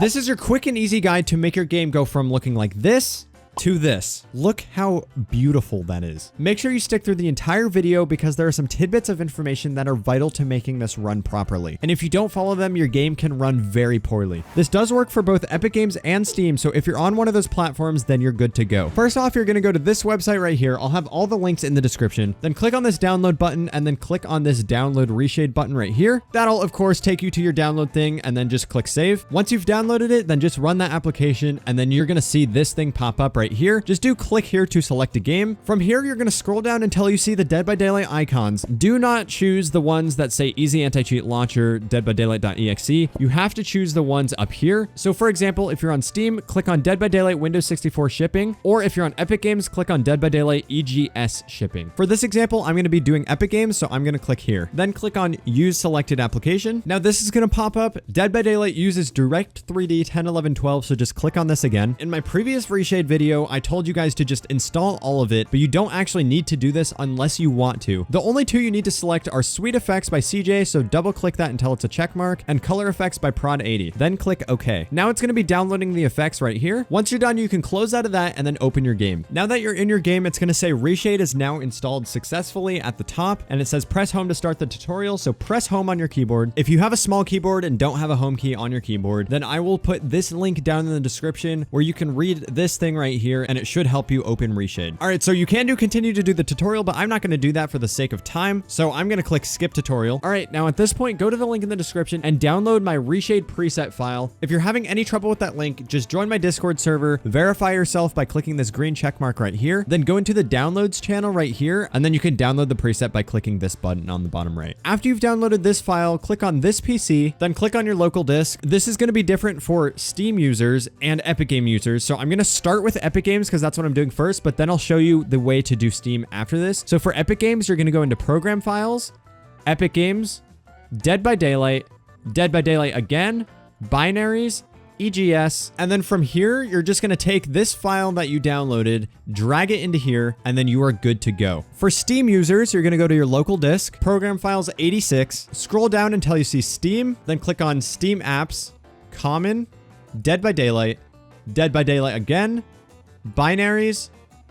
This is your quick and easy guide to make your game go from looking like this to this. Look how beautiful that is. Make sure you stick through the entire video because there are some tidbits of information that are vital to making this run properly. And if you don't follow them, your game can run very poorly. This does work for both Epic Games and Steam, so if you're on one of those platforms, then you're good to go. First off, you're gonna go to this website right here. I'll have all the links in the description. Then click on this download button and then click on this download reshade button right here. That'll of course take you to your download thing and then just click save. Once you've downloaded it, then just run that application and then you're gonna see this thing pop up right here. Just do click here to select a game. From here, you're going to scroll down until you see the Dead by Daylight icons. Do not choose the ones that say Easy Anti-Cheat Launcher, deadbydaylight.exe. You have to choose the ones up here. So for example, if you're on Steam, click on Dead by Daylight Windows 64 shipping, or if you're on Epic Games, click on Dead by Daylight EGS shipping. For this example, I'm going to be doing Epic Games, so I'm going to click here. Then click on Use Selected Application. Now this is going to pop up. Dead by Daylight uses Direct 3D 10.11.12, so just click on this again. In my previous reshade video, I told you guys to just install all of it, but you don't actually need to do this unless you want to. The only two you need to select are Sweet Effects by CJ, so double click that until it's a check mark, and Color Effects by Prod80. Then click OK. Now it's going to be downloading the effects right here. Once you're done, you can close out of that and then open your game. Now that you're in your game, it's going to say Reshade is now installed successfully at the top, and it says press home to start the tutorial, so press home on your keyboard. If you have a small keyboard and don't have a home key on your keyboard, then I will put this link down in the description where you can read this thing right here, and it should help you open Reshade. All right, so you can continue to do the tutorial, but I'm not going to do that for the sake of time. So I'm going to click skip tutorial. All right, now at this point, go to the link in the description and download my Reshade preset file. If you're having any trouble with that link, just join my Discord server, verify yourself by clicking this green check mark right here, then go into the downloads channel right here, and then you can download the preset by clicking this button on the bottom right. After you've downloaded this file, click on this PC, then click on your local disk. This is going to be different for Steam users and Epic Game users. So I'm going to start with Epic Games because that's what I'm doing first, but then I'll show you the way to do Steam after this. So for Epic Games, you're going to go into Program Files, Epic Games, Dead by Daylight again, Binaries, EGS, and then from here, you're just going to take this file that you downloaded, drag it into here, and then you are good to go. For Steam users, you're going to go to your local disk, Program Files 86, scroll down until you see Steam, then click on Steam Apps, Common, Dead by Daylight again, Binaries,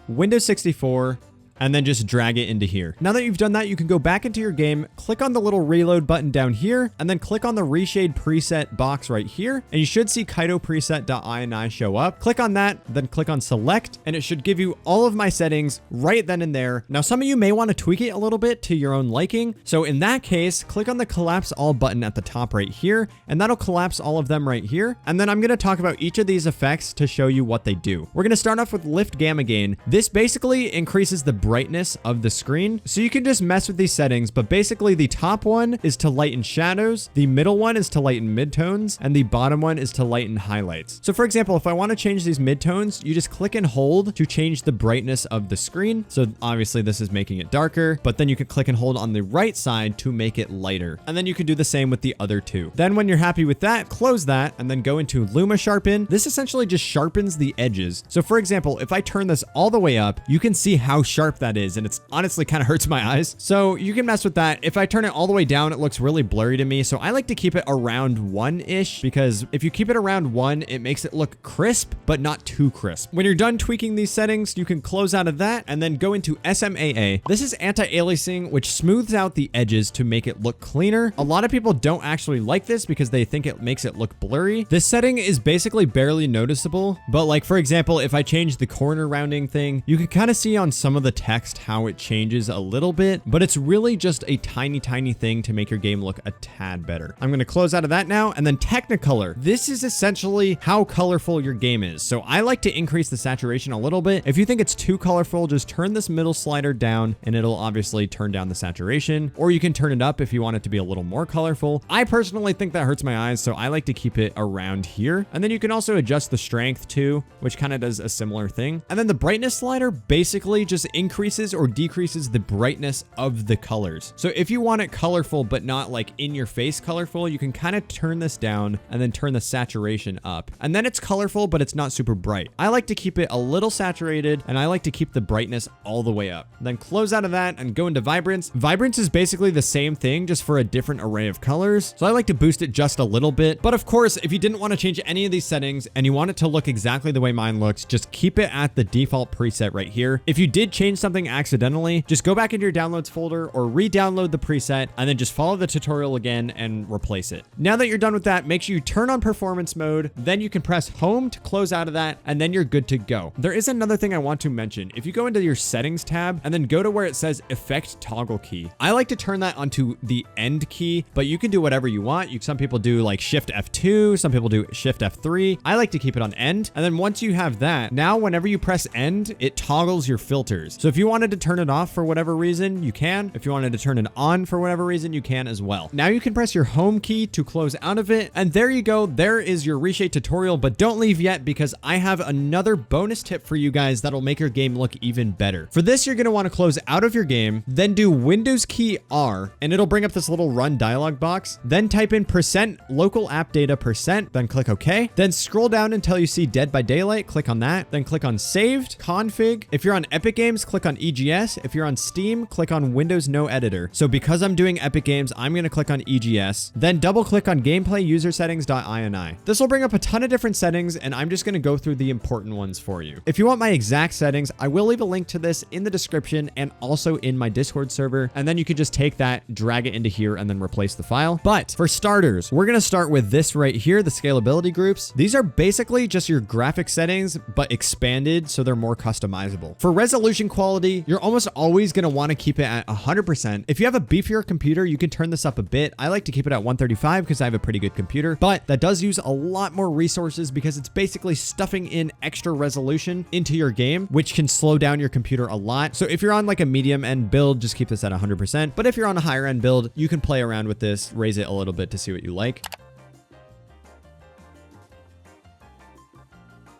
Windows 64, and then just drag it into here. Now that you've done that, you can go back into your game, click on the little reload button down here, and then click on the Reshade preset box right here, and you should see Kaido preset.ini show up. Click on that, then click on select, and it should give you all of my settings right then and there. Now, some of you may want to tweak it a little bit to your own liking. So in that case, click on the collapse all button at the top right here, and that'll collapse all of them right here. And then I'm going to talk about each of these effects to show you what they do. We're going to start off with lift gamma gain. This basically increases the brightness of the screen. So you can just mess with these settings, but basically the top one is to lighten shadows, the middle one is to lighten midtones, and the bottom one is to lighten highlights. So for example, if I want to change these midtones, you just click and hold to change the brightness of the screen. So obviously this is making it darker, but then you can click and hold on the right side to make it lighter. And then you can do the same with the other two. Then when you're happy with that, close that and then go into Luma Sharpen. This essentially just sharpens the edges. So for example, if I turn this all the way up, you can see how sharp that is. And it's honestly kind of hurts my eyes. So you can mess with that. If I turn it all the way down, it looks really blurry to me. So I like to keep it around 1-ish because if you keep it around 1, it makes it look crisp, but not too crisp. When you're done tweaking these settings, you can close out of that and then go into SMAA. This is anti-aliasing, which smooths out the edges to make it look cleaner. A lot of people don't actually like this because they think it makes it look blurry. This setting is basically barely noticeable, but like for example, if I change the corner rounding thing, you can kind of see on some of the text how it changes a little bit, but it's really just a tiny thing to make your game look a tad better. I'm going to close out of that now, and then Technicolor. This is essentially how colorful your game is. So I like to increase the saturation a little bit. If you think it's too colorful, just turn this middle slider down and it'll obviously turn down the saturation, or you can turn it up if you want it to be a little more colorful. I personally think that hurts my eyes, so I like to keep it around here. And then you can also adjust the strength too, which kind of does a similar thing. And then the brightness slider basically just increases increases or decreases the brightness of the colors. So if you want it colorful, but not like in your face colorful, you can kind of turn this down and then turn the saturation up. And then it's colorful, but it's not super bright. I like to keep it a little saturated, and I like to keep the brightness all the way up. Then close out of that and go into vibrance. Vibrance is basically the same thing, just for a different array of colors. So I like to boost it just a little bit. But of course, if you didn't want to change any of these settings and you want it to look exactly the way mine looks, just keep it at the default preset right here. If you did change something accidentally, just go back into your downloads folder or re-download the preset and then just follow the tutorial again and replace it. Now that you're done with that, make sure you turn on performance mode. Then you can press home to close out of that, and then you're good to go. There is another thing I want to mention. If you go into your settings tab and then go to where it says effect toggle key, I like to turn that onto the end key, but you can do whatever you want. Some people do like shift F2, some people do shift F3. I like to keep it on end. And then once you have that, now whenever you press end, it toggles your filters. So if you wanted to turn it off for whatever reason, you can. If you wanted to turn it on for whatever reason, you can as well. Now you can press your home key to close out of it. And there you go. There is your reshade tutorial, but don't leave yet because I have another bonus tip for you guys that'll make your game look even better. For this, you're going to want to close out of your game, then do Windows key R, and it'll bring up this little run dialog box. Then type in %local app data %, then click OK. Then scroll down until you see Dead by Daylight. Click on that. Then click on Saved, Config. If you're on Epic Games, click on EGS. If you're on Steam, click on Windows No Editor. So because I'm doing Epic Games, I'm going to click on EGS. Then double click on GamePlayUserSettings.ini. This will bring up a ton of different settings, and I'm just going to go through the important ones for you. If you want my exact settings, I will leave a link to this in the description and also in my Discord server. And then you can just take that, drag it into here, and then replace the file. But for starters, we're going to start with this right here, the scalability groups. These are basically just your graphic settings, but expanded so they're more customizable. For resolution quality, you're almost always going to want to keep it at 100%. If you have a beefier computer, you can turn this up a bit. I like to keep it at 135 because I have a pretty good computer, but that does use a lot more resources because it's basically stuffing in extra resolution into your game, which can slow down your computer a lot. So if you're on like a medium end build, just keep this at 100%. But if you're on a higher end build, you can play around with this, raise it a little bit to see what you like.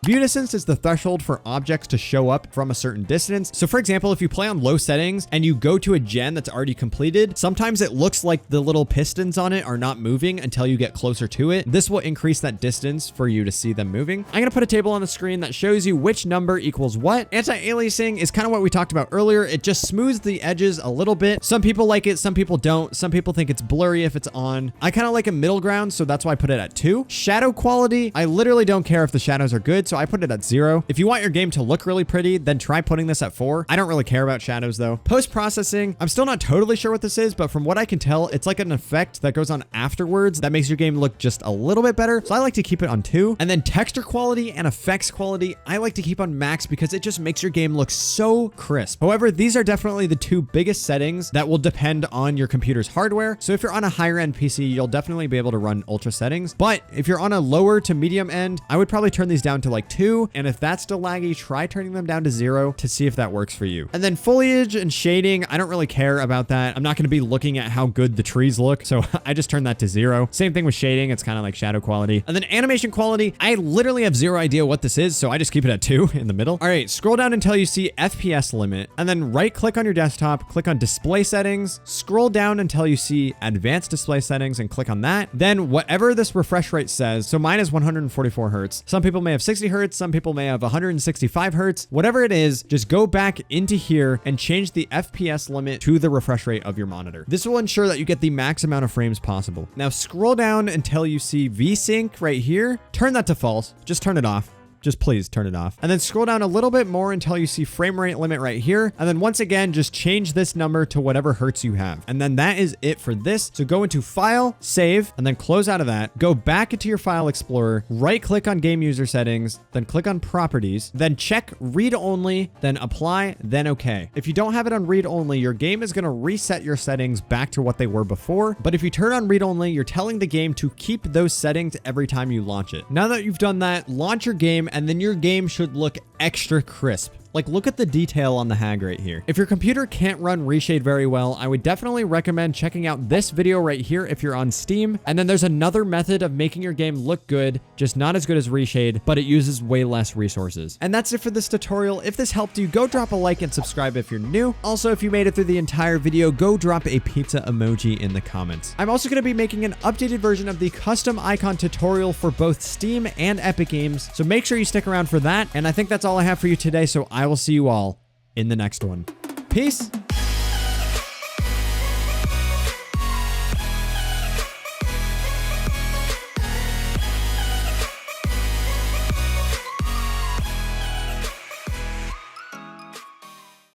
View distance is the threshold for objects to show up from a certain distance. So for example, if you play on low settings and you go to a gen that's already completed, sometimes it looks like the little pistons on it are not moving until you get closer to it. This will increase that distance for you to see them moving. I'm going to put a table on the screen that shows you which number equals what. Anti-aliasing is kind of what we talked about earlier. It just smooths the edges a little bit. Some people like it, some people don't. Some people think it's blurry if it's on. I kind of like a middle ground, so that's why I put it at 2. Shadow quality, I literally don't care if the shadows are good, so I put it at 0. If you want your game to look really pretty, then try putting this at 4. I don't really care about shadows though. Post-processing, I'm still not totally sure what this is, but from what I can tell, it's like an effect that goes on afterwards that makes your game look just a little bit better. So I like to keep it on 2. And then texture quality and effects quality, I like to keep on max because it just makes your game look so crisp. However, these are definitely the 2 biggest settings that will depend on your computer's hardware. So if you're on a higher end PC, you'll definitely be able to run ultra settings. But if you're on a lower to medium end, I would probably turn these down to like 2. And if that's still laggy, try turning them down to 0 to see if that works for you. And then foliage and shading, I don't really care about that. I'm not going to be looking at how good the trees look, so I just turn that to 0. Same thing with shading. It's kind of like shadow quality. And then animation quality, I literally have 0 idea what this is, so I just keep it at 2 in the middle. All right, scroll down until you see FPS limit, and then right click on your desktop, click on display settings, scroll down until you see advanced display settings and click on that. Then whatever this refresh rate says, so mine is 144 hertz. Some people may have 60 hertz, some people may have 165 hertz, whatever it is, just go back into here and change the FPS limit to the refresh rate of your monitor. This will ensure that you get the max amount of frames possible. Now scroll down until you see VSync right here. Turn that to false. Just turn it off. Just please turn it off. And then scroll down a little bit more until you see frame rate limit right here. And then once again, just change this number to whatever hertz you have. And then that is it for this. So go into File, Save, and then close out of that. Go back into your File Explorer, right click on Game User Settings, then click on Properties, then check Read Only, then Apply, then OK. If you don't have it on Read Only, your game is going to reset your settings back to what they were before. But if you turn on Read Only, you're telling the game to keep those settings every time you launch it. Now that you've done that, launch your game, and then your game should look extra crisp. Like, look at the detail on the hag right here. If your computer can't run reshade very well, I would definitely recommend checking out this video right here if you're on Steam. And then there's another method of making your game look good, just not as good as reshade, but it uses way less resources. And that's it for this tutorial. If this helped you, go drop a like and subscribe if you're new. Also, if you made it through the entire video, go drop a pizza emoji in the comments. I'm also going to be making an updated version of the custom icon tutorial for both Steam and Epic Games, so make sure you stick around for that. And I think that's all I have for you today, so I will see you all in the next one. Peace.